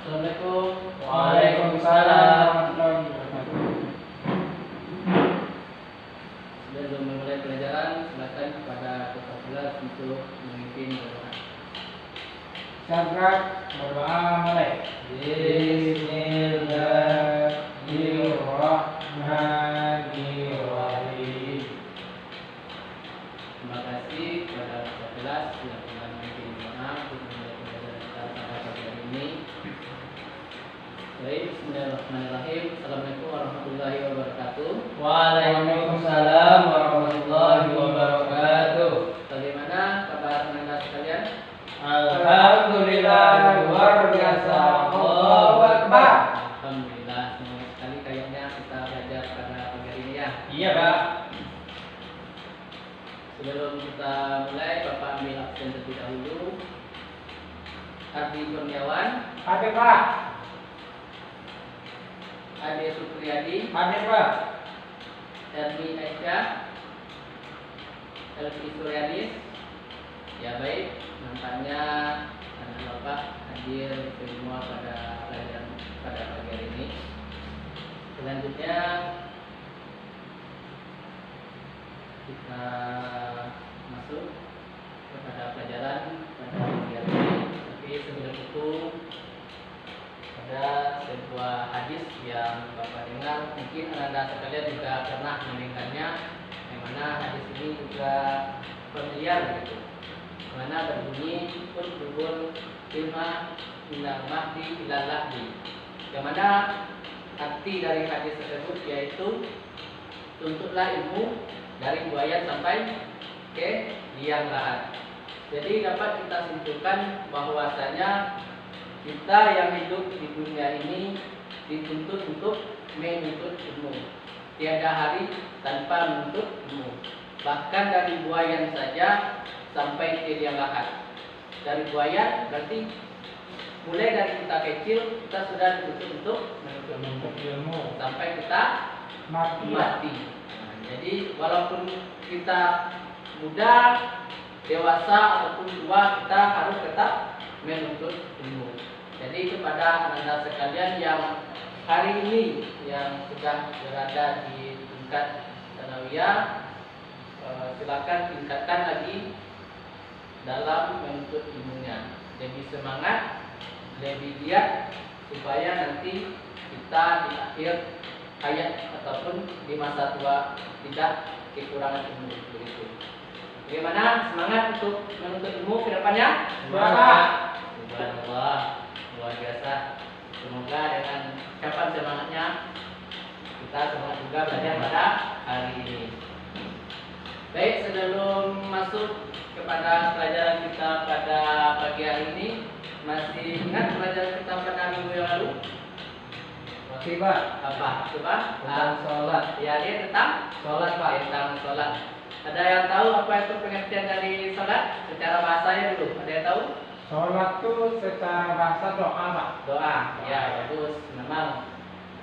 Assalamualaikum. Waalaikumsalam warahmatullahi wabarakatuh. Sebelum memulai pelajaran, silakan kepada Kepala kelas untuk memimpin doa. Sahabat berdoa mulai. Bismillahirrahmanirrahim. Terima kasih kepada Kepala kelas yang telah memimpin doa untuk memulai pelajaran kita pada pagi hari ini. Baik, Bismillahirrahmanirrahim. Assalamualaikum warahmatullahi wabarakatuh. Waalaikumsalam warahmatullahi wabarakatuh. Bagaimana kabar anda sekalian? Alhamdulillah luar biasa. Allahu Akbar. Alhamdulillah, senang sekali kayaknya kita belajar pada pagi hari ini ya. Iya, Pak. Sebelum kita mulai, Bapak ambil absen terlebih dahulu. Ardi Kurniawan, Hadir, Pak. Ade Supriyadi, Hadir, Pak. Ermi Aisyah, Elvi Suryanis. Ya baik, nampaknya anak Bapak hadir semua pada pelajaran pada pagi hari ini. Selanjutnya kita masuk kepada pelajaran pada pagi hari ini. Tapi sebelum itu ada sebuah hadis yang Bapak dengar, mungkin Anda sekalian juga pernah mendengarnya, yang mana hadis ini juga familiar gitu. Mana berbunyi Qul ilma minal mahdi ilal lahdi. Yang mana arti dari hadis tersebut yaitu tuntutlah ilmu dari buaya sampai ke liang lahat. Jadi dapat kita simpulkan bahwasanya kita yang hidup di dunia ini dituntut untuk menuntut ilmu. Tiada hari tanpa menuntut ilmu. Bahkan dari buayan saja sampai ke liang lahat. Dari buayan berarti mulai dari kita kecil kita sudah dituntut untuk menuntut ilmu sampai kita mati. Nah, jadi walaupun kita muda, dewasa ataupun tua, kita harus tetap menuntut ilmu. Jadi kepada anda sekalian yang hari ini yang sudah berada di tingkat tsanawiyah, silakan tingkatkan lagi dalam menuntut ilmunya. Lebih semangat, lebih giat supaya nanti kita di akhir hayat ataupun di masa tua tidak kekurangan ilmu begitu. Bagaimana semangat untuk menuntut ilmu ke depannya? Semangat. Subhanallah, luar biasa. Semoga dengan ucapan semangatnya kita semangat juga belajar pada hari ini. Baik, sebelum masuk kepada pelajaran kita pada pagi hari ini, masih ingat pelajaran kita pada minggu yang lalu? Masih, Pak. Apa? Coba? Tentang sholat. Ya, dia tentang sholat, Pak. Tentang sholat. Ada yang tahu apa itu pengertian dari sholat? Secara bahasanya dulu. Ada yang tahu? Sholat itu secara bahasa doa, Pak. Doa. Ya, bagus. Memang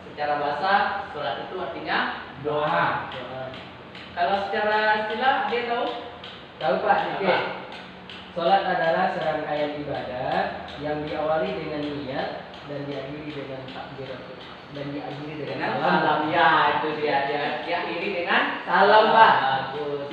secara bahasa sholat itu artinya Doa. Kalau secara istilah dia tahu? Tahu, Pak? Apa? Sedikit. Sholat adalah serangkaian ibadat yang diawali dengan niat dan diakhiri dengan takbir dan diakhiri dengan Salam. Ya, itu dia. Dia diakhiri dengan Salam, Pak. Bagus.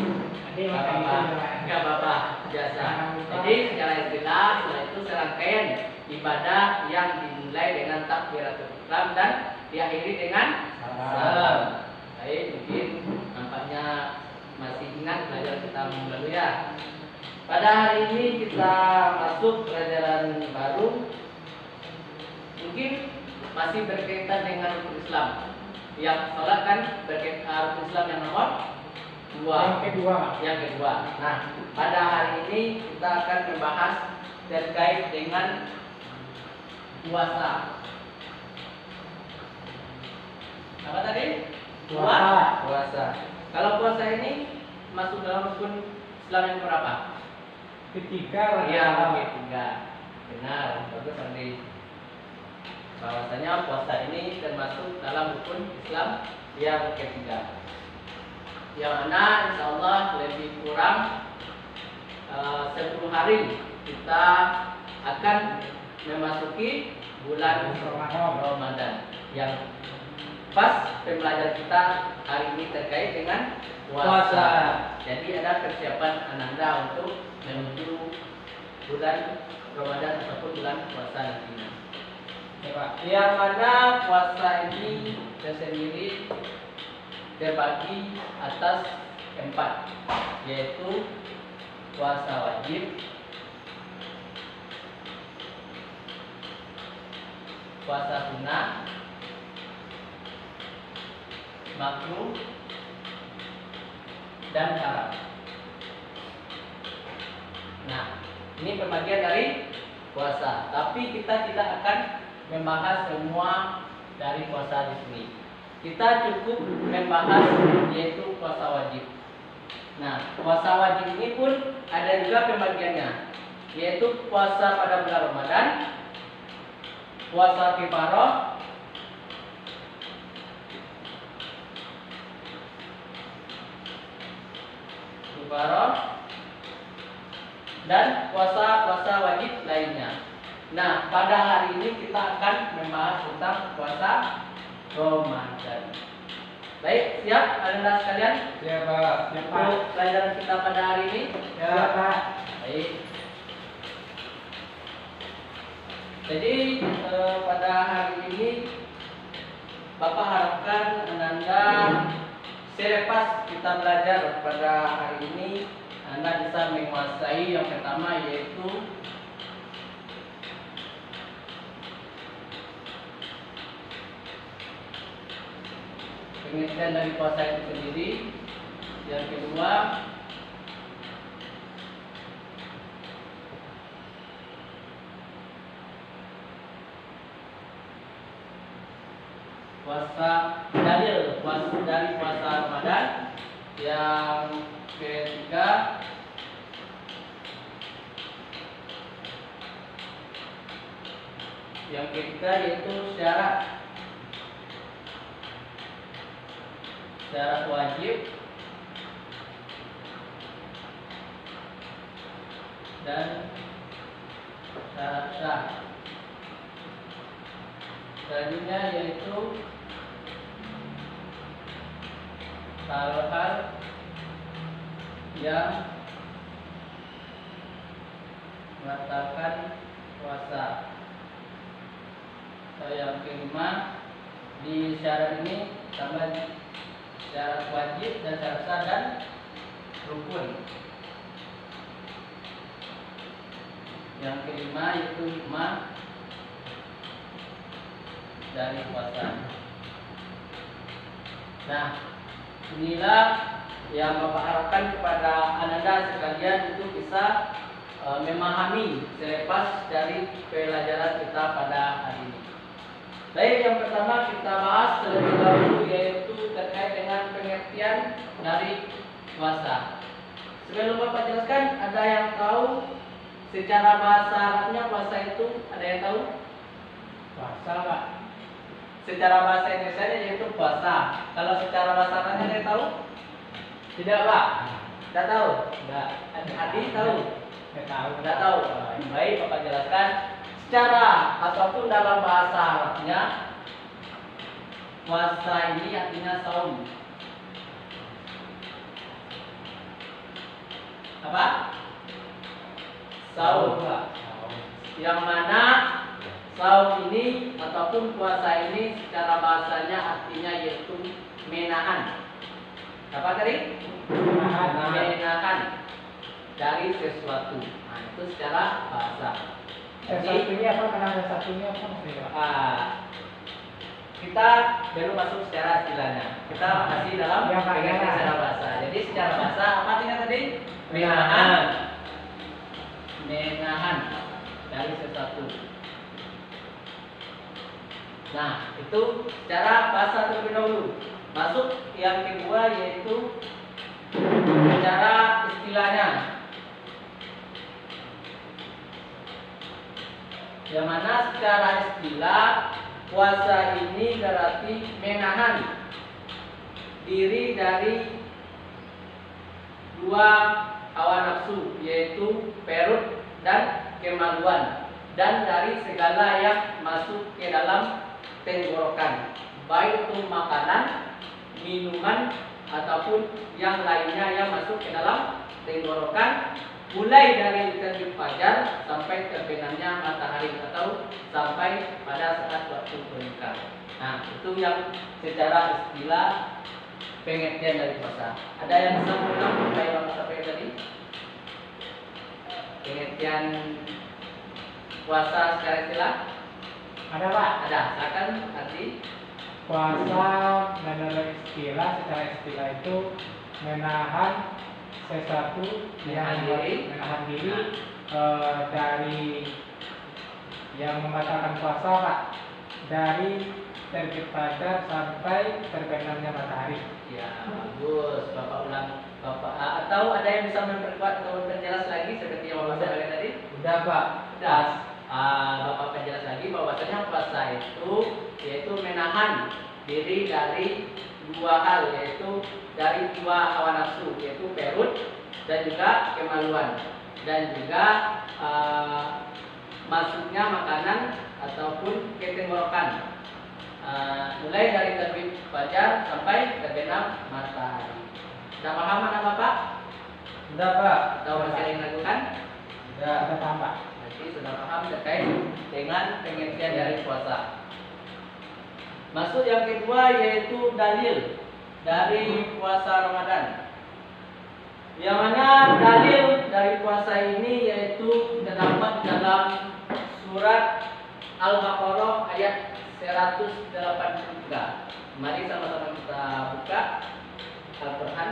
Jadi Enggak makanya apa-apa. itu, Pak. Enggak apa-apa. Biasa. Jangan lupa. Jadi secara istilah sholat itu serangkaian ibadah yang dimulai dengan takbiratul ihram dan diakhiri dengan salam. Baik, mungkin nampaknya masih ingat pelajaran kita minggu lalu ya. Pada hari ini kita masuk pelajaran baru, mungkin masih berkaitan dengan rukun Islam. Yang sholat kan berkaitan rukun Islam yang nomor 2. Yang kedua, Pak. Yang kedua. Nah, pada hari ini kita akan membahas terkait dengan puasa. Apa tadi? Puasa. Puasa. Kalau puasa ini masuk dalam rukun Islam yang berapa? Ketiga lah. Iya, ketiga. Benar, bagus Andi. Bahwasanya puasa ini termasuk dalam rukun Islam yang ketiga. Yang mana insya Allah lebih kurang 10 hari kita akan memasuki bulan Ramadan. Yang pas pembelajaran kita hari ini terkait dengan puasa. Jadi ada persiapan Ananda untuk menuju bulan Ramadan ataupun bulan puasa nantinya. Yang mana puasa ini tersendiri terbagi atas 4, yaitu puasa wajib, puasa sunnah, makruh, dan haram. Nah, ini pembagian dari puasa. Tapi kita tidak akan membahas semua dari puasa di sini. Kita cukup membahas yaitu puasa wajib. Nah, puasa wajib ini pun ada juga pembagiannya, yaitu puasa pada bulan Ramadan, puasa kifaroh, dan puasa-puasa wajib lainnya. Nah, pada hari ini kita akan membahas tentang puasa Ramadan. Baik, siap Anda sekalian? Ya Pak. Untuk pelajaran kita pada hari ini? Ya Pak. Baik. Jadi pada hari ini Bapak harapkan Ananda selepas kita belajar pada hari ini Anda bisa menguasai yang pertama, yaitu pengertian dari puasa itu sendiri. Yang kedua, dalil dari puasa Ramadan. Yang ketiga, yaitu syarat wajib dan syarat sah. Selanjutnya yaitu hal-hal yang membatalkan puasa. Yang kelima, di syarat ini tambah syarat wajib dan syarat sah dan rukun. Yang kelima yaitu hikmah dari puasa. Nah, inilah yang Bapak harapkan kepada Ananda sekalian untuk bisa memahami selepas dari pelajaran kita pada hari ini. Baik, yang pertama kita bahas terlebih dahulu yaitu terkait dengan pengertian dari puasa. Sebelum Bapak jelaskan, ada yang tahu secara bahasa Arabnya puasa itu? Ada yang tahu? Puasa, Pak. Secara bahasa Indonesia yaitu puasa. Kalau secara bahasa Arabnya ada yang tahu? Tidak, Pak. Tidak tahu? Tidak. Adi tahu? Tidak tahu. Tidak tahu. Baik, Bapak jelaskan. Secara ataupun dalam bahasa Arabnya, puasa ini artinya saum. Apa? Saum. Yang mana saum ini ataupun puasa ini secara bahasanya artinya yaitu menahan. Apa tadi? Menahan dari sesuatu. Nah, itu secara bahasa. Jadi apa? Karena ada satunya apa? kita belum masuk secara istilahnya. Kita masih dalam pengertian secara bahasa. Jadi secara bahasa apa artinya tadi? Menahan dari sesuatu. Nah, itu secara bahasa terlebih dahulu. Masuk yang kedua yaitu secara istilahnya. Yang mana secara istilah puasa ini berarti menahan diri dari dua hawa nafsu, yaitu perut dan kemaluan. dan dari segala yang masuk ke dalam tenggorokan, baik itu makanan, minuman, ataupun yang lainnya yang masuk ke dalam tenggorokan, mulai dari terbit fajar sampai terbenamnya matahari atau sampai pada saat waktu berbuka. Nah, itu yang secara istilah pengertian dari puasa. Ada yang bisa mengulang kayak apa tadi? Pengertian puasa secara istilah? Ada Pak. Ada. Silakan arti. Puasa menurut istilah, secara istilah itu menahan sesuatu yang Menahan diri. dari yang membatalkan puasa Pak, dari terbit fajar sampai terbenamnya matahari. Ya, bagus. Bapak ulang. Bapak atau ada yang bisa memperkuat atau memperjelas lagi seperti yang Bapak sampaikan tadi? Udah Pak. Udah. Bapak perjelas lagi bahwasanya puasa itu yaitu menahan diri dari dua hal, yaitu dari dua hawa nafsu, yaitu perut dan juga kemaluan, dan juga masuknya makanan ataupun ke tenggorokan, mulai dari terbit fajar sampai terbenam matahari. Sudah paham mana Bapak? Udah Pak. Atau masih ada yang ragukan? Udah. Ada paham Pak? Nanti sudah paham terkait dengan pengertian dari puasa. Masuk yang kedua yaitu dalil dari puasa Ramadan. Yang mana dalil dari puasa ini yaitu terdapat dalam surat Al-Baqarah ayat 183. Mari sama-sama kita buka Al-Quran.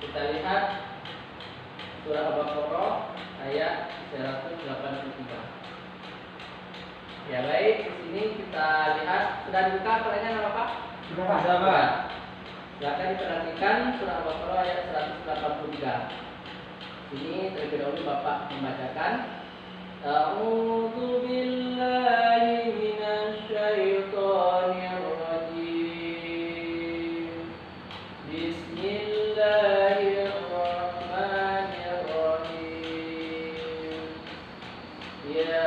Kita lihat surah Al-Baqarah ayat 183. Ya baik, di sini kita lihat sudah dibuka Al-Qurannya Pak? Sudah Pak. Udah Pak. Silakan diperhatikan surah Al-Baqarah ayat 183. Ini terlebih dahulu Bapak membacakan. A'udzu billahi minasy syaithanir rajim. Bismillahirrahmanirrahim. Ya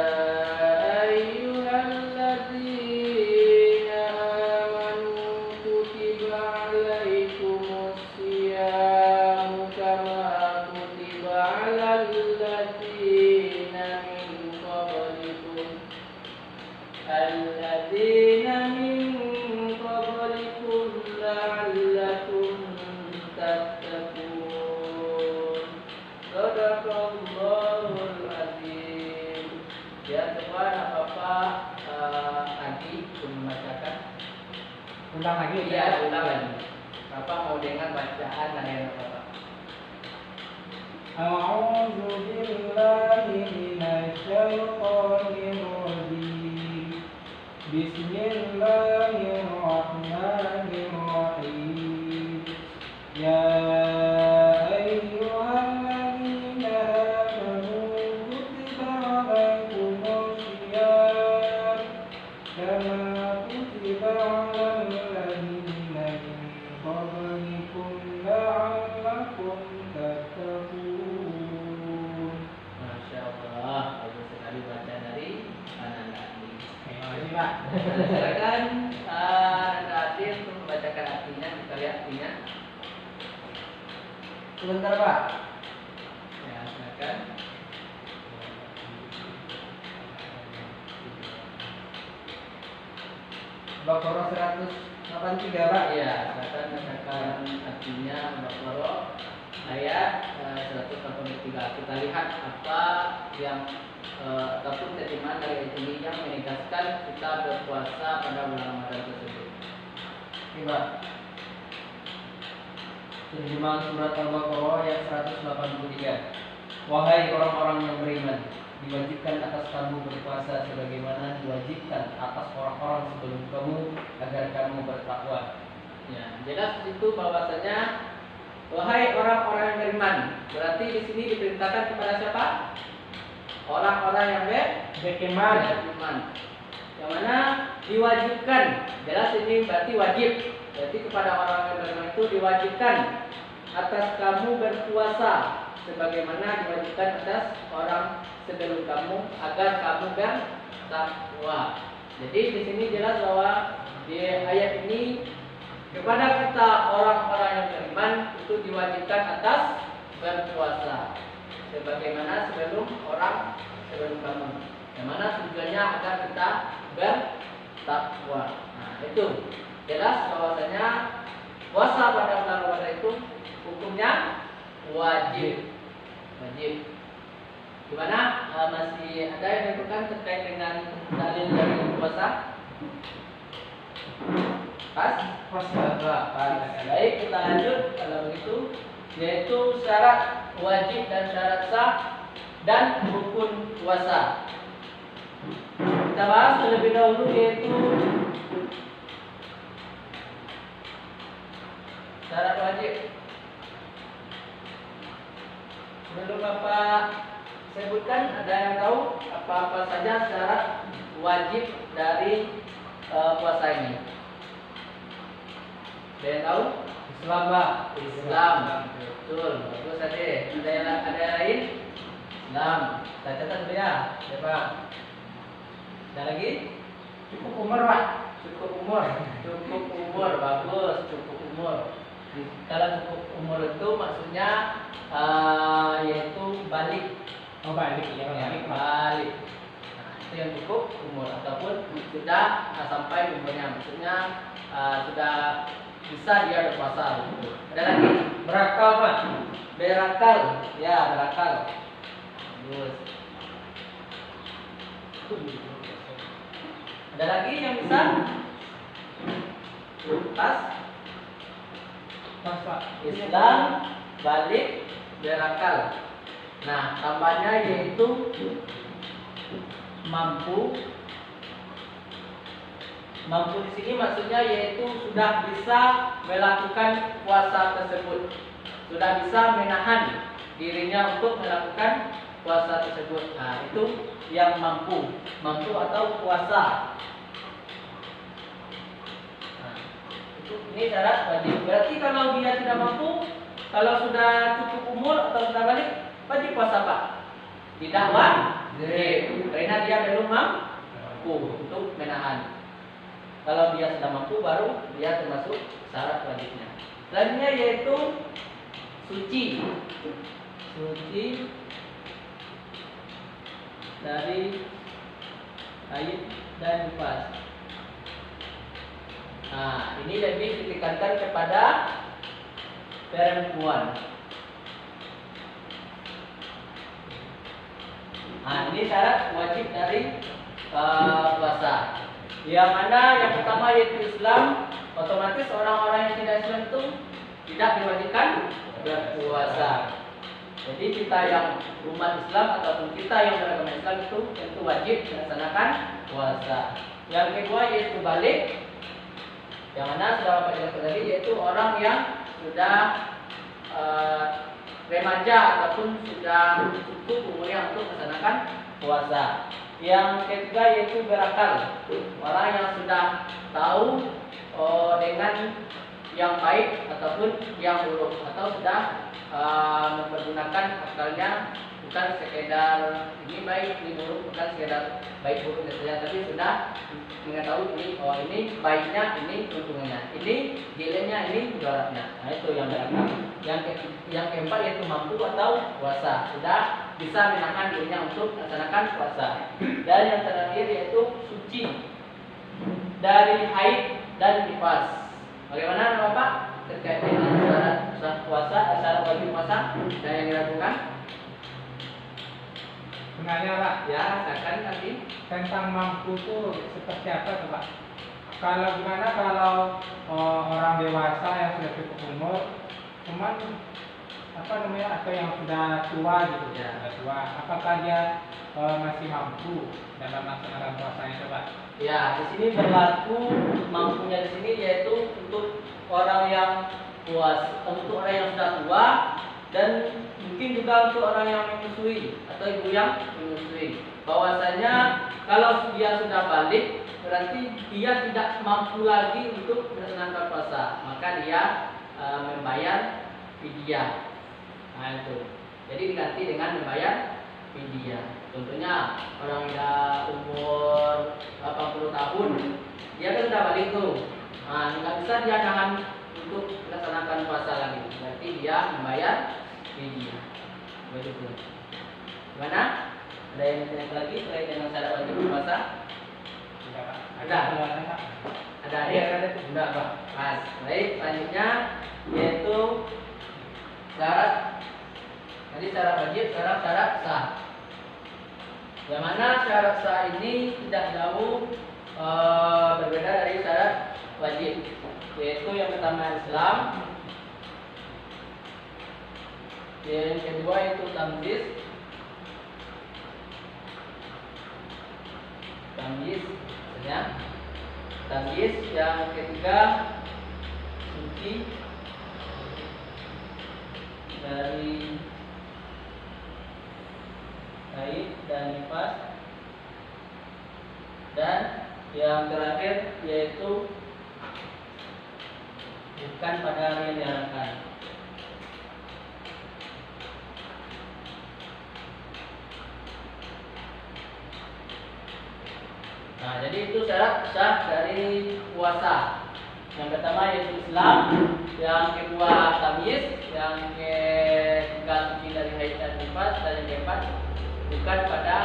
Ulang lagi. Iya, ulang lagi. Bapak mau dengar bacaan dari anak Bapak. A'udzu billahi minasy syaithanir rajim. Bismillahirrahmanirrahim. Ya ayyuhalladzina amanu kutiba 'alaikumusiyam kama kutiba 'alal ladzina min qablikum la'allakum tattaqun. Masya Allah, bagus sekali baca dari anak Adi. Terima kasih Pak. Silakan anak Adi untuk membacakan artinya, kita lihat artinya. Sebentar Pak. Ya, silakan. Baqarah 183 Pak. Ya, silakan bacakan artinya Al-Baqarah ayat 183. Kita lihat apa yang ataupun terjemahan dari ayat ini yang menegaskan kita berpuasa pada bulan Ramadan tersebut. Coba. Terjemahan surat Al-Baqarah ayat 183. Wahai orang-orang yang beriman, diwajibkan atas kamu berpuasa sebagaimana diwajibkan atas orang-orang sebelum kamu agar kamu bertakwa. Ya, jelas itu bahwasanya wahai orang-orang yang beriman. Berarti di sini diperintahkan kepada siapa? Orang-orang yang beriman. Yang mana diwajibkan. Jelas ini berarti wajib. Berarti kepada orang yang beriman itu diwajibkan atas kamu berpuasa sebagaimana diwajibkan atas orang sebelum kamu agar kamu bertakwa. Jadi di sini jelas bahwa di ayat ini kepada kita orang-orang yang beriman itu diwajibkan atas berpuasa sebagaimana sebelum kamu. Yang mana tujuannya agar kita bertakwa. Nah, itu jelas bahwasanya puasa pada bulan Ramadan itu hukumnya wajib. Gimana? Masih ada yang menentukan terkait dengan dalil dari puasa? Pas? Baik, kita lanjut kalau begitu, yaitu syarat wajib dan syarat sah dan rukun puasa. Kita bahas terlebih dahulu yaitu syarat wajib. Sebelum Bapak sebutkan, ada yang tahu apa-apa saja syarat wajib dari puasa ini? Ada yang tahu? Islam, Pak. Islam, betul. Bagus Ade. Ada yang lain? Islam. Kita catat dulu ya. Siapa? Ada lagi? Cukup umur, Pak. Cukup umur. Cukup umur, bagus. Cukup umur. Kalau cukup umur itu maksudnya yaitu balik. Oh, balik ya, balik, Pak. Balik. Nah, itu yang cukup umur ataupun sudah sampai umurnya, maksudnya sudah bisa dia berpuasa. Ada lagi? Berakal, Pak. Berakal, ya berakal. Bagus. Ada lagi yang bisa? Pas? Pas, Pak. Islam, balik, berakal. Nah, tambahnya yaitu mampu. Mampu di sini maksudnya yaitu sudah bisa melakukan puasa tersebut. Sudah bisa menahan dirinya untuk melakukan puasa tersebut. Nah, itu yang mampu. Mampu atau puasa. Nah, ini syarat wajib. Berarti kalau dia tidak mampu, kalau sudah cukup umur atau sudah balik, wajib puasa Pak? Tidak wajib, karena dia belum mampu untuk menahan. Kalau dia sudah mampu, baru dia termasuk syarat wajibnya. Selanjutnya yaitu suci. Suci dari haid dan nifas. Nah, ini lebih ditekankan kepada perempuan. Nah, ini syarat wajib dari puasa. Yang mana yang pertama yaitu Islam, otomatis orang-orang yang tidak Islam itu tidak diwajibkan berpuasa. Jadi kita yang umat Islam ataupun kita yang beragama Islam itu tentu wajib melaksanakan puasa. Yang kedua yaitu balik, yang mana sudah Bapak jelaskan tadi, yaitu orang yang sudah remaja ataupun sudah cukup umurnya untuk melaksanakan puasa. Yang ketiga yaitu berakal, orang yang sudah tahu dengan yang baik ataupun yang buruk, atau sudah mempergunakan akalnya, bukan sekedar ini baik ini buruk, bukan sekedar baik buruk saja, tapi sudah mengetahui ini baiknya, ini keuntungannya, ini jeleknya, ini mudaratnya. Nah, itu yang berakal. Yang keempat yaitu mampu atau puasa, sudah bisa menahan dirinya untuk melaksanakan puasa. Dan yang terakhir yaitu suci dari haid dan nifas. Bagaimana Bapak terkait dengan syarat puasa, syarat wajib puasa dan yang dilakukan? Sebenarnya, Pak, Ya, silakan tadi. tentang mampu itu seperti apa tuh, Pak? Kalau gimana kalau orang dewasa yang sudah cukup umur, cuman atau yang sudah tua gitu, Ya. sudah tua, apakah dia masih mampu dalam melaksanakan puasanya, Pak? Ya, di sini berlaku mampunya di sini yaitu untuk orang yang untuk orang yang sudah tua, dan mungkin juga untuk orang yang menyusui atau ibu yang menyusui. Bahwasanya kalau dia sudah balik, berarti dia tidak mampu lagi untuk melaksanakan puasa, maka dia membayar fidyah. Nah, itu. Jadi diganti dengan membayar fidyah. Contohnya orang yang umur 80 tahun, dia kan sudah balik tuh. Nah, nggak bisa dia nahan untuk melaksanakan puasa lagi. Berarti dia membayar fidyah. Begitu. Gimana? Ada yang tanya lagi terkait dengan syarat wajib puasa? Tidak, Pak. Ada. Pak. Ada Iya, ya? ada. Enggak, Pak. Pas. Baik, selanjutnya yaitu syarat. Tadi syarat wajib, syarat sah. Yang mana syarat sah ini tidak jauh berbeda dari syarat wajib. Yaitu yang pertama Islam, yang kedua itu tamyiz, maksudnya tamyiz, yang ketiga suci dari haid dan nifas, dan yang terakhir yaitu bukan pada hari yang diharapkan. Nah, jadi itu syarat sah dari puasa. Yang pertama yaitu Islam, yang kedua tamyiz, yang ketiga suci dari haid dan nifas, dan yang keempat bukan pada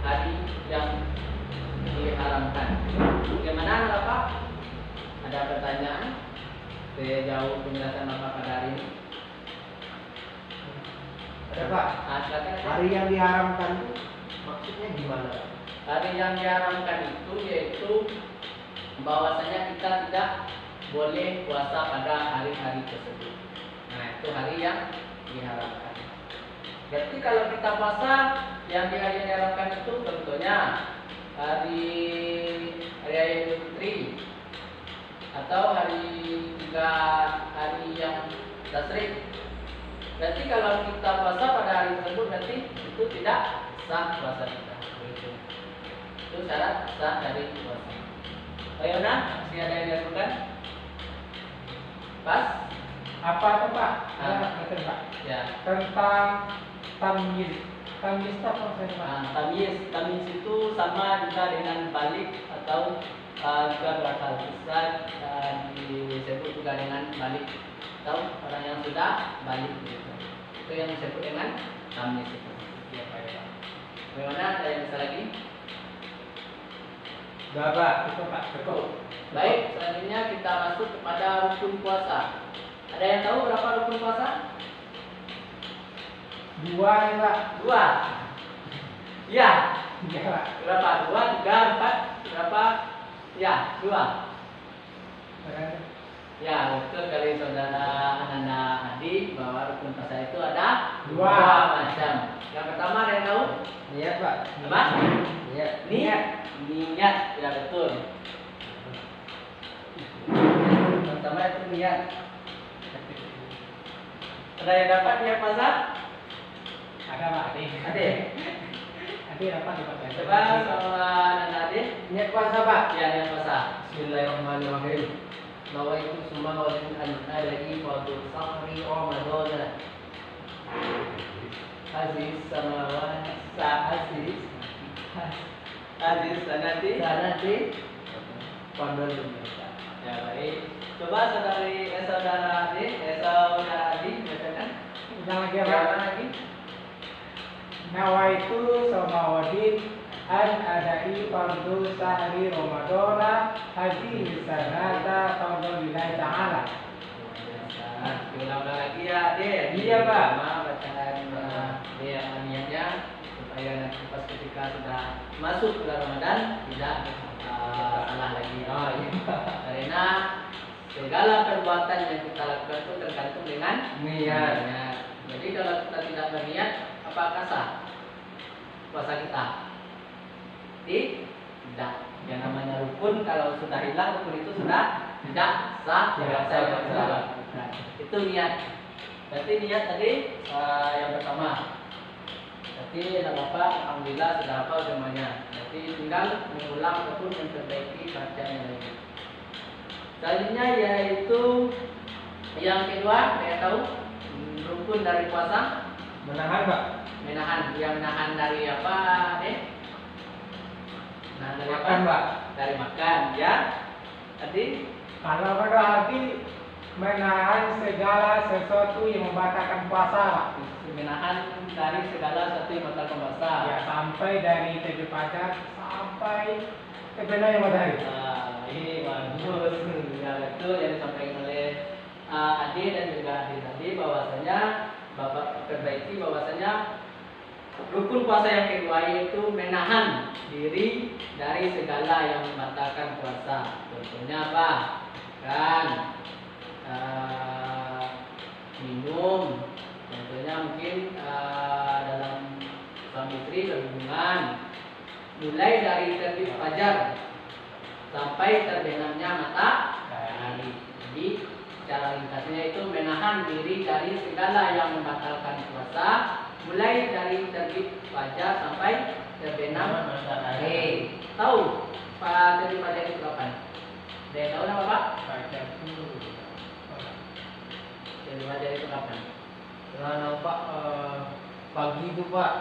hari yang diharamkan. Bagaimana Pak? Ada pertanyaan? Sejauh penjelasan Bapak pada hari ini? Ada Pak. Nah, silakan. Hari yang diharamkan itu maksudnya gimana? Hari yang diharamkan itu yaitu bahwasanya kita tidak boleh puasa pada hari-hari tersebut. Nah, itu hari yang diharamkan. Berarti kalau kita puasa yang diharamkan itu contohnya hari Idul Fitri atau hari 3 hari yang tasyrik. Berarti kalau kita puasa pada hari tersebut berarti itu tidak sah puasa kita. Itu syarat sah dari puasa. Bagaimana? Masih ada yang dilakukan? Pas? Apa itu Pak? Ah. Betul Pak. Ya. Tentang tamyiz. Tamyiz itu apa maksudnya Pak? Nah, tamyiz itu sama juga dengan balik atau juga berakal. Bisa disebut juga dengan balik atau orang yang sudah balik gitu. Itu yang disebut dengan tamyiz itu. Ya, Pak. Bagaimana? Ada yang bisa lagi? Enggak Pak, itu Pak. Cukup. Baik, selanjutnya kita masuk kepada rukun puasa. Ada yang tahu berapa rukun puasa? 2 ya Pak. 2. Ya. Iya Pak. Berapa? 2, 3, 4. Berapa? Ya, 2. Ya, betul sekali saudara Ananda Adi bahwa rukun puasa itu ada 2 macam. Yang pertama ada yang tahu? Niat Pak. Apa? Niat. Niat. Ya, betul. Yang pertama itu niat. Ada yang dapat niat puasa? Ada Pak. Ada. Nanti dapat dipakai. Coba sama Ananda Adi. Niat puasa Pak. Ya, niat puasa. Bismillahirrahmanirrahim. Nawaitu semua wajib al-adai fadul sahri Ramadan. Aziz samawat Aziz sanati Fadul dunia. ya baik. Coba saudara Adi bacakan. Ulang lagi ya Pak. Siapa lagi? Nawaitu somawadin an adai fardu sahri Ramadana haji sanata fadlillahi ta'ala. Diulang lagi ya, Ade. Iya, Pak. Sama bacaan dia niatnya supaya nanti pas ketika sudah masuk bulan Ramadan tidak salah lagi. Oh iya. Karena segala perbuatan yang kita lakukan itu tergantung dengan niatnya. Jadi kalau kita tidak berniat, apakah sah puasa kita? Tidak. Yang namanya rukun kalau sudah hilang rukun itu sudah tidak sah. Tidak sah. Nah, itu niat. Berarti niat tadi yang pertama. Berarti tidak apa, alhamdulillah sudah hafal semuanya. Berarti tinggal mengulang ataupun memperbaiki bacaannya lagi. Selanjutnya yaitu yang kedua, saya tahu rukun dari puasa. Menahan Pak. menahan dari apa deh? Nahan dari apa? Makan, Pak. Dari makan ya. Tadi Kalau berarti menahan segala sesuatu yang membatalkan puasa, Pak. menahan dari segala sesuatu yang membatalkan puasa. Ya, sampai dari terbit fajar sampai terbenamnya matahari. Ini bagus. Ya betul yang disampaikan oleh Ade dan juga Ade tadi bahwasanya Bapak perbaiki bahwasanya rukun puasa yang kedua yaitu menahan diri dari segala yang membatalkan puasa. Contohnya apa? Kan minum. Contohnya mungkin dalam suami istri berhubungan mulai dari terbit fajar sampai terbenamnya matahari. Jadi cara ringkasnya itu menahan diri dari segala yang membatalkan puasa mulai dari terbit fajar sampai terbenam matahari. Tahu Pak terbit fajar itu kapan? Ada yang tahu nama Pak? Fajar itu Terbit fajar itu kapan? Nah, nampak pagi itu, Pak.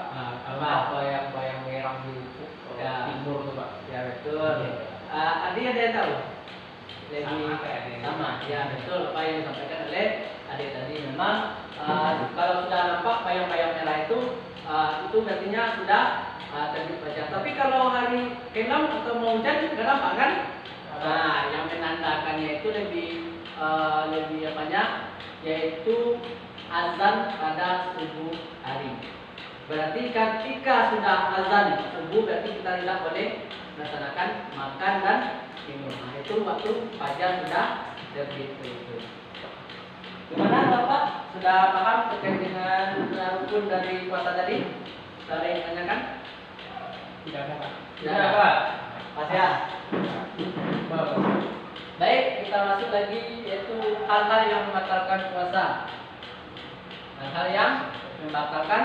Apa? Bayang-bayang merah di ufuk Ya. timur tuh, Pak. Ya betul. Adi ada yang tahu? Lebih Sama kayak Ade. sama. Ya betul apa yang disampaikan oleh Ade tadi. Memang kalau sudah nampak bayang-bayang merah itu artinya sudah terbit fajar. Tapi kalau hari kelam atau mau hujan nggak nampak kan? Nah, yang menandakannya itu lebih apanya? Yaitu azan pada subuh hari. Berarti ketika sudah azan subuh berarti kita tidak boleh melaksanakan makan dan minum. Nah, itu waktu fajar sudah terbit itu. Gimana Bapak? Sudah paham terkait dengan rukun dari puasa tadi? Ada yang tanyakan? tidak ada, Pak. Tidak, Pak. Pas ya. Baik, kita masuk lagi yaitu hal-hal yang membatalkan puasa. Hal-hal yang membatalkan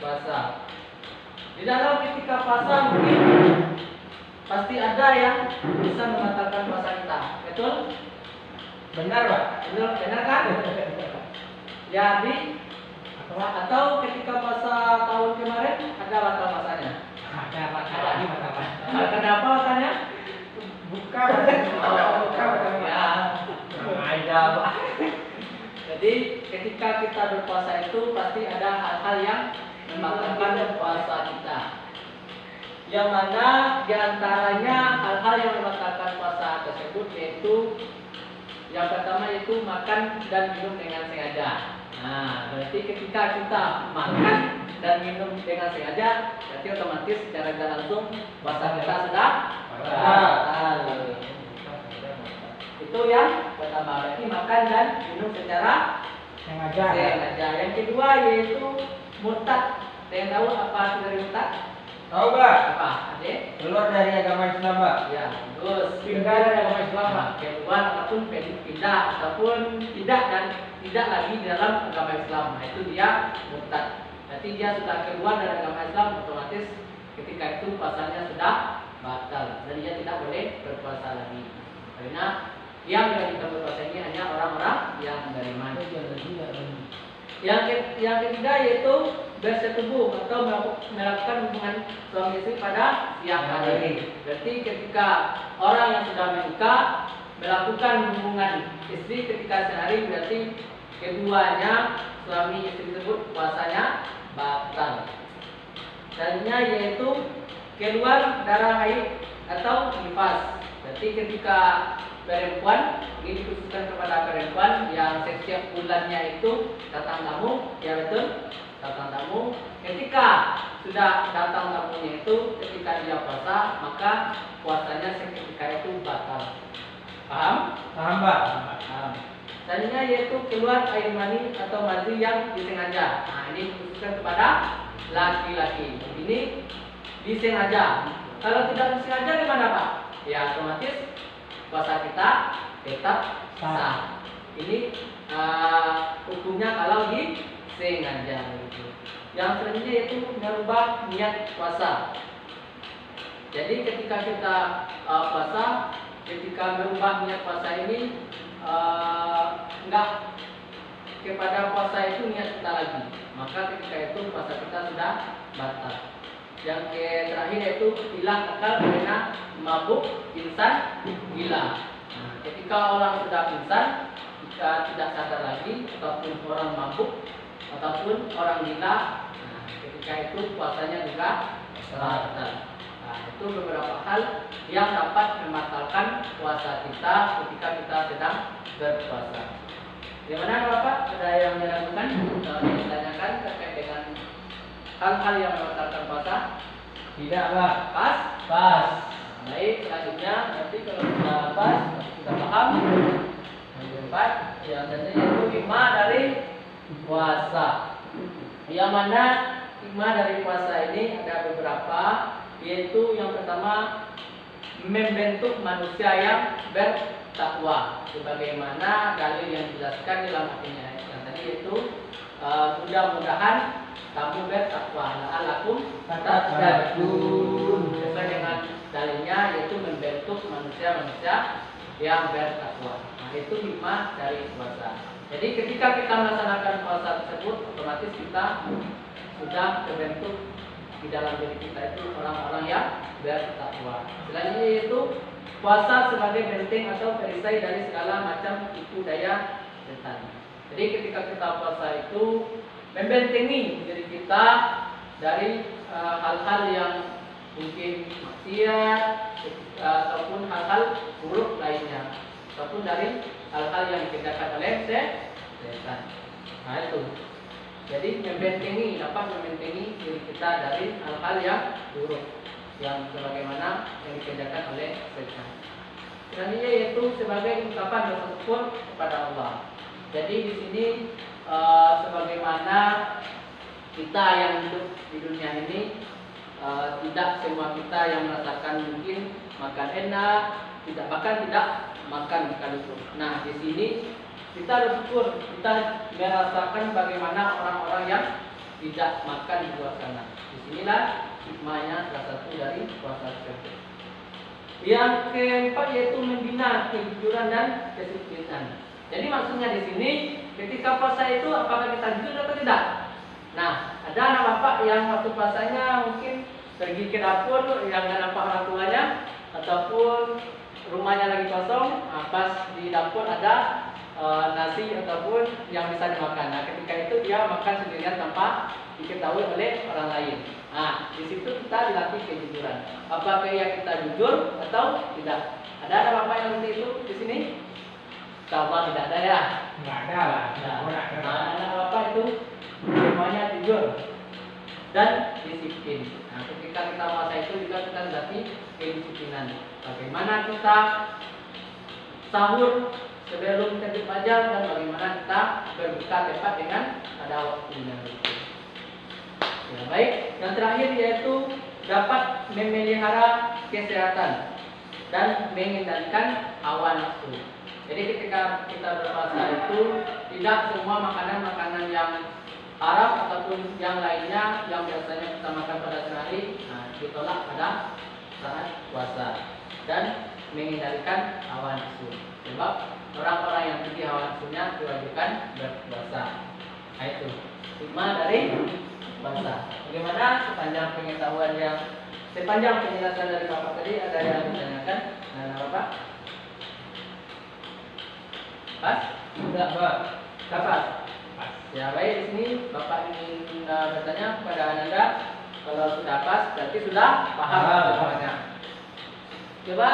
puasa. Di dalam ketika puasa mungkin pasti ada yang bisa membatalkan puasa kita. Betul? Benar, Pak. Benar kan? Jadi atau ketika puasa tahun kemarin ada batal puasanya. Ada, Pak. Ada lagi, Pak. Kenapa puasanya? Buka, Pak. Ya. Ada, Pak. Jadi ketika kita berpuasa itu pasti ada hal-hal yang membatalkan puasa kita. Yang mana diantaranya hal-hal yang membatalkan puasa tersebut yaitu yang pertama yaitu makan dan minum dengan sengaja. Nah, berarti ketika kita makan dan minum dengan sengaja, berarti otomatis secara tidak langsung puasa kita sudah batal. Itu yang pertama, berarti makan dan minum secara Sengaja. sengaja. Yang kedua yaitu murtad. Ada yang tahu apa itu dari murtad? Tahu, Pak? Apa? Adik? Keluar dari agama Islam, Pak. Ya, bagus. Pindah dari agama Islam, Pak. Keluar ataupun pindah ataupun tidak lagi di dalam agama Islam. Nah, itu dia murtad. Berarti dia sudah keluar dari agama Islam, otomatis ketika itu puasanya sudah batal dan dia tidak boleh berpuasa lagi. Karena yang kita berpuasa ini hanya orang-orang yang beriman. Yang ketiga yaitu bersetubuh atau melakukan hubungan suami istri pada siang hari. Berarti ketika orang yang sudah menikah melakukan hubungan istri ketika sehari berarti keduanya suami istri tersebut puasanya batal. Dalilnya yaitu keluar darah haid atau nifas. Berarti ketika perempuan ini dikhususkan kepada perempuan yang setiap bulannya itu datang tamu, ya betul, datang tamu. Ketika sudah datang tamunya itu, ketika dia puasa, maka puasanya seketika itu batal. Paham? Paham, Pak? Paham. Selanjutnya yaitu keluar air mani atau madhi yang disengaja. Nah, ini dikhususkan kepada laki-laki. Ini disengaja. Kalau tidak disengaja gimana Pak? Ya otomatis puasa kita tetap sah. Ini hukumnya kalau disengaja. Yang selanjutnya yaitu merubah niat puasa. Jadi ketika kita puasa, ketika merubah niat puasa ini enggak kepada puasa itu niat kita lagi, maka ketika itu puasa kita sudah batal. Yang terakhir yaitu hilang akal karena mabuk, pingsan, gila. Nah, ketika orang sudah pingsan, jika tidak sadar lagi, ataupun orang mabuk, ataupun orang gila, nah, ketika itu puasanya juga batal. Nah, itu beberapa hal yang dapat membatalkan puasa kita ketika kita sedang berpuasa. Gimana Bapak? Ada yang meragukan atau ditanyakan terkait dengan hal-hal yang membatalkan puasa? Tidak, Pak. Pas? Pas. Baik, selanjutnya nanti kalau sudah pas, sudah paham. Yang keempat, yang tadi yaitu hikmah dari puasa. Yang mana hikmah dari puasa ini ada beberapa, yaitu yang pertama membentuk manusia yang bertakwa, sebagaimana dalil yang dijelaskan dalam artinya yang tadi yaitu mudah-mudahan kamu bertakwa, la'allakum tattaqun. Sesuai dengan dalilnya yaitu membentuk manusia-manusia yang bertakwa. Nah, itu hikmah dari puasa. Jadi ketika kita melaksanakan puasa tersebut, otomatis kita sudah terbentuk di dalam diri kita itu orang-orang yang bertakwa. Selanjutnya yaitu puasa sebagai benteng atau perisai dari segala macam tipu daya setan. Jadi ketika kita puasa itu membentengi diri kita dari hal-hal yang mungkin maksiat ataupun hal-hal buruk lainnya, ataupun dari hal-hal yang dikerjakan oleh setan. Nah itu. Jadi membentengi, dapat membentengi diri kita dari hal-hal yang buruk, yang sebagaimana yang dikerjakan oleh setan. Selanjutnya yaitu sebagai ungkapan rasa syukur kepada Allah. Jadi di sini sebagaimana kita yang hidup di dunia ini, tidak semua kita yang merasakan mungkin makan enak, bahkan tidak makan sekalipun. Nah di sini kita bersyukur, kita merasakan bagaimana orang-orang yang tidak makan di luar sana. Disinilah hikmahnya salah satu dari puasa tersebut. Yang keempat yaitu membina kejujuran dan kedisiplinan. Jadi maksudnya di sini ketika puasa itu apakah kita jujur atau tidak? Nah, ada anak bapak yang waktu puasanya mungkin pergi ke dapur yang nggak nampak orang tuanya, ataupun rumahnya lagi kosong, pas di dapur ada nasi ataupun yang bisa dimakan. Nah, ketika itu dia makan sendirian tanpa diketahui oleh orang lain. Nah, di situ kita dilatih kejujuran. Apakah ya kita jujur atau tidak? Ada bapak yang seperti itu di sini? Kalau tidak ada ya? Nggak ada lah. Nah, anak bapak itu semuanya jujur dan disiplin. Nah, ketika kita puasa itu juga kita dilatih kedisiplinan. Bagaimana kita sahur sebelum terbit fajar dan bagaimana kita berbuka tepat dengan pada waktunya. Ya, baik. Yang terakhir yaitu dapat memelihara kesehatan dan mengendalikan hawa nafsu. Jadi ketika kita berpuasa itu tidak semua makanan-makanan yang haram ataupun yang lainnya yang biasanya kita makan pada sehari, nah ditolak pada saat puasa dan mengendalikan hawa nafsu. Sebab orang-orang yang tinggi hawa nafsunya diwajibkan berpuasa. Nah itu hikmah dari puasa. Bagaimana sepanjang penjelasan dari Bapak tadi, ada yang ditanyakan? Nah, Bapak? Pas? Tidak, Pak. Pas? Ya baik, di sini Bapak ingin bertanya kepada Anda, kalau sudah pas berarti sudah paham semuanya. Coba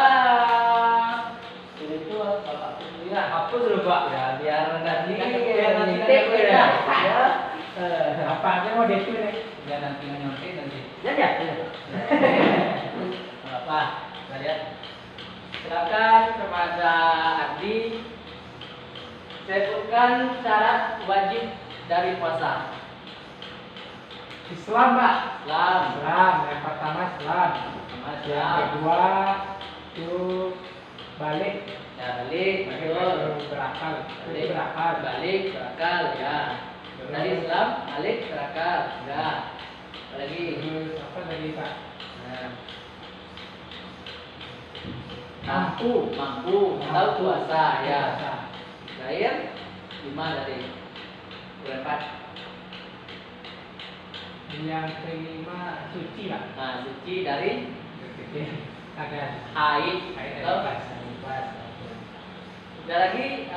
itu Bapak tulis ya, hapus dulu Pak ya, biar nanti ya. Apa aja mau detil nih? Ya nanti nyontek nanti. Ya. Apa? Kita lihat. Silakan kepada Ardi sebutkan syarat wajib dari puasa. Islam, Pak. Islam. Yang pertama Islam. Yang kedua itu balik. Ya, balik. Betul. Berakal. Balik, berakal ya. Tadi Islam, balik, berakal. Ya. Apalagi? Terus apa tadi, Pak? Mampu tahu puasa ya. Terakhir 5 tadi. Bulan 4. Yang kelima suci lah. Nah, suci dari Ada haid Haid atau nifas. nifas. Sudah lagi,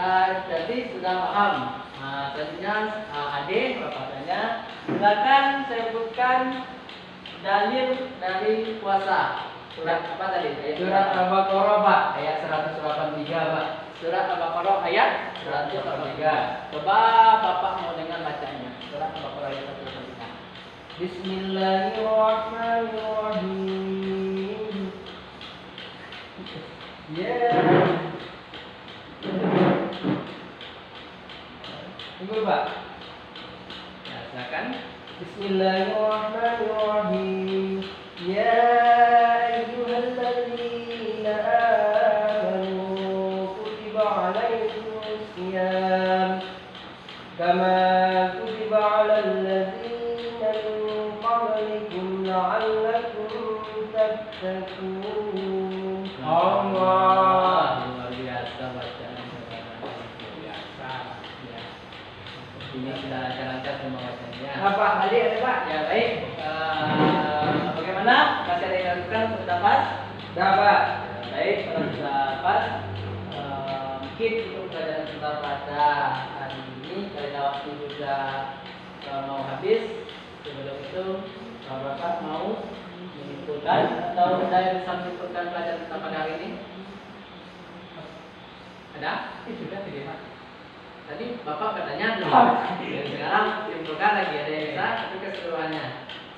jadi sudah paham. Nah, selanjutnya adik bapak tanya, silakan sebutkan dalil dari puasa. Surat apa tadi? Surat Al-Baqarah Pak, ayat 183 Pak. Surat Al-Baqarah ayat 183. Coba bapak mau dengar bacanya. Surat Al-Baqarah ayat 183. Bismillahirrahmanirrahim. Ya. Tunggu Pak. Ya, silakan. Bismillahirrahmanirrahim. Ya ayyuhalladzina amanu kutiba alaikumus siyam kama kutiba alal ladzina min qablikum la'allakum tattaqun. Allah. Luar biasa bacaan. biasa. Ya. Ini sudah lancar-lancar semua bacanya. Apa adik ada Pak? Ya baik. Bagaimana? Masih ada yang lakukan sudah pas? Dah Pak. Ya, baik, kalau sudah pas, mungkin untuk pelajaran kita pada hari ini karena waktu juga mau habis. Sebelum itu, Bapak mau menyimpulkan atau ada yang bisa menyimpulkan pelajaran kita pada hari ini? Ada? Sudah tidak Pak. Tadi Bapak bertanya belum? Sekarang simpulkan lagi, ada yang bisa itu keseluruhannya.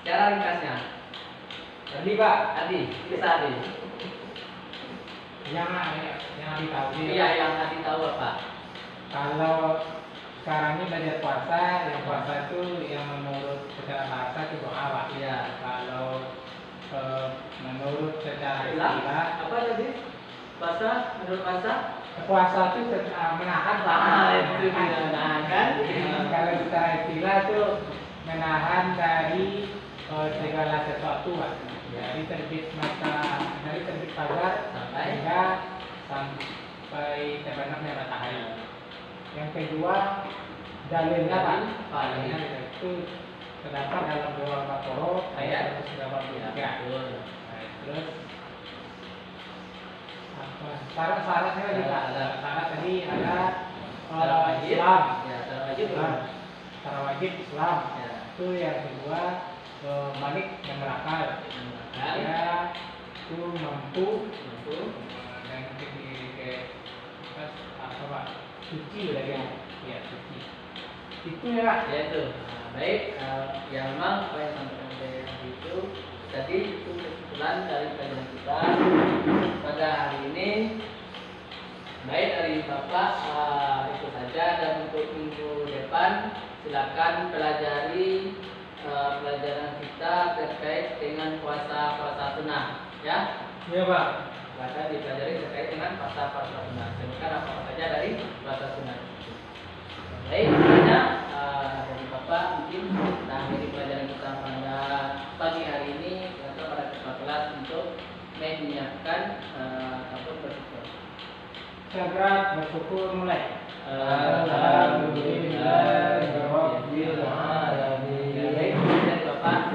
Secara ringkasnya. Tadi Pak. Adi, bisa Adi. Yang ditahu sih. Iya, yang Adi tahu apa? Kalau sekarang ini belajar puasa, yang puasa itu yang menurut secara bahasa itu doa Pak. Iya. Kalau menurut secara Istilah? istilah, Apa tadi? Bahasa, menurut bahasa? puasa itu menahan Pak. Itu dia menahan. Kalau secara istilah itu menahan dari segala sesuatu Pak. Dari terbit fajar Sampai? hingga sampai terbenamnya matahari. Yang kedua dalilnya Pak. Dalilnya itu terdapat dalam dua Al-Baqarah ayat 183. Betul. Nah, terus apa? Syarat-syaratnya lagi Pak. Syarat tadi ada Syarat wajib. Islam. Ya, syarat wajib Islam. belum? Syarat wajib Islam. Ya. Itu yang kedua balik yang berakal. Menggunakan Ya itu mampu untuk dan apa Pak? Suci dari ya suci. Itu ya Pak. yaitu baik, ya memang apa yang sampaikan oleh Adi itu tadi itu kesimpulan dari pelajaran kita pada hari ini. Baik dari Bapak, itu saja, dan untuk minggu depan silakan pelajari pelajaran kita terkait dengan puasa sunnah, ya. Iya Pak. Silakan dipelajari terkait dengan puasa sunnah. Sebutkan apa saja dari puasa sunnah. Baik, selanjutnya dari Bapak mungkin mengakhiri pelajaran kita pada pagi hari ini atau pada ketua kelas untuk menyiapkan ataupun bersyukur. Segera bersyukur mulai. Alhamdulillahirabbil alamin. Baik, dari Bapak